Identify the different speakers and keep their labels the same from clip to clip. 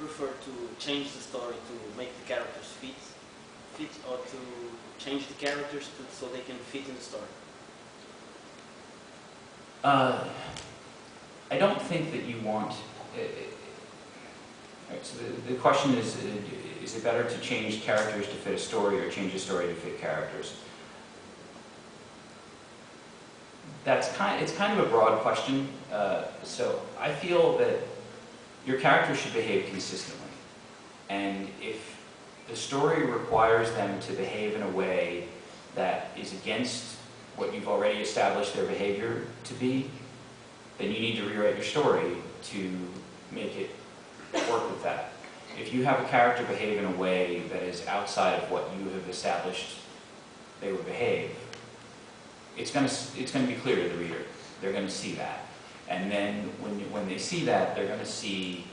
Speaker 1: prefer to change the story to make the characters fit, or to change the characters so they can fit in the story?
Speaker 2: I don't think that you want. Right, so the question is it better to change characters to fit a story or change a story to fit characters? It's kind of a broad question. So I feel that your characters should behave consistently. And if the story requires them to behave in a way that is against what you've already established their behavior to be, then you need to rewrite your story to make it work with that. If you have a character behave in a way that is outside of what you have established they would behave, it's going to be clear to the reader. They're going to see that. And then when they see that, they're going to see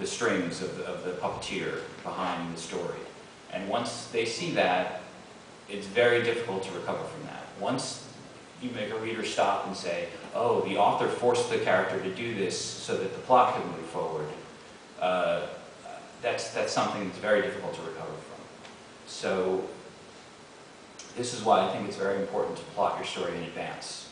Speaker 2: the strings of the puppeteer behind the story. And once they see that, it's very difficult to recover from that. Once you make a reader stop and say, oh, the author forced the character to do this so that the plot can move forward, that's something that's very difficult to recover from. So this is why I think it's very important to plot your story in advance.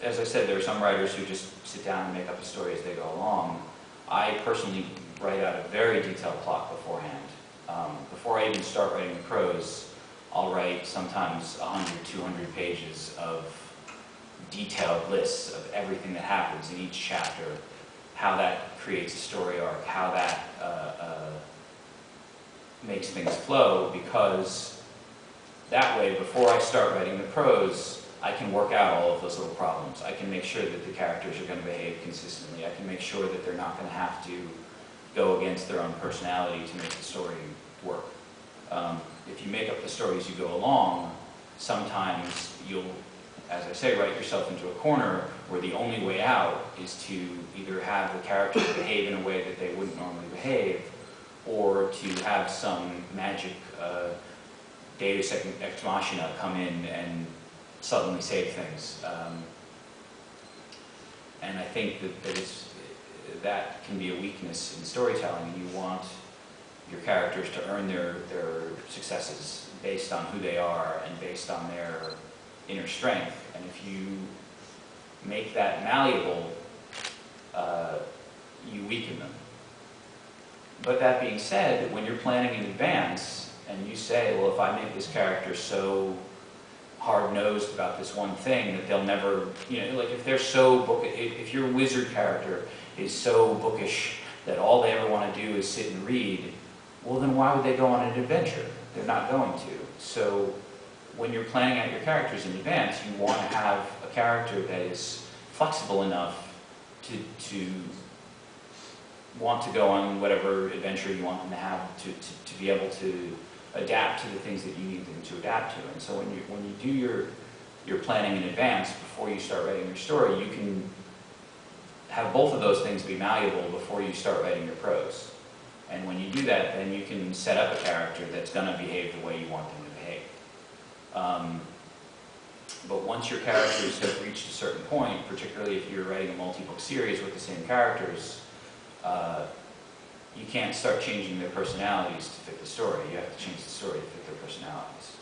Speaker 2: As I said, there are some writers who just sit down and make up a story as they go along. I personally write out a very detailed plot beforehand. Before I even start writing the prose, I'll write sometimes 100, 200 pages of detailed lists of everything that happens in each chapter, how that creates a story arc, how that makes things flow, because that way, before I start writing the prose, I can work out all of those little problems. I can make sure that the characters are going to behave consistently. I can make sure that they're not going to have to go against their own personality to make the story work. If you make up the story as you go along, sometimes you'll, as I say, write yourself into a corner where the only way out is to either have the characters behave in a way that they wouldn't normally behave, or to have some magic deus ex machina come in and suddenly save things. And I think that can be a weakness in storytelling. You want your characters to earn their successes based on who they are and based on their inner strength. And if you make that malleable, you weaken them. But that being said, when you're planning in advance and you say, well, if I make this character so hard-nosed about this one thing that they'll never, like if they're so if your wizard character is so bookish that all they ever want to do is sit and read, well then why would they go on an adventure? They're not going to. So when you're planning out your characters in advance, you want to have a character that is flexible enough to want to go on whatever adventure you want them to have, to be able to adapt to the things that you need them to adapt to. And so when you do your planning in advance before you start writing your story, you can have both of those things be malleable before you start writing your prose. And when you do that, then you can set up a character that's going to behave the way you want them to behave. But once your characters have reached a certain point, particularly if you're writing a multi-book series with the same characters, you can't start changing their personalities to fit the story. You have to change the story to fit their personalities.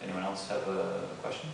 Speaker 2: Anyone else have a question?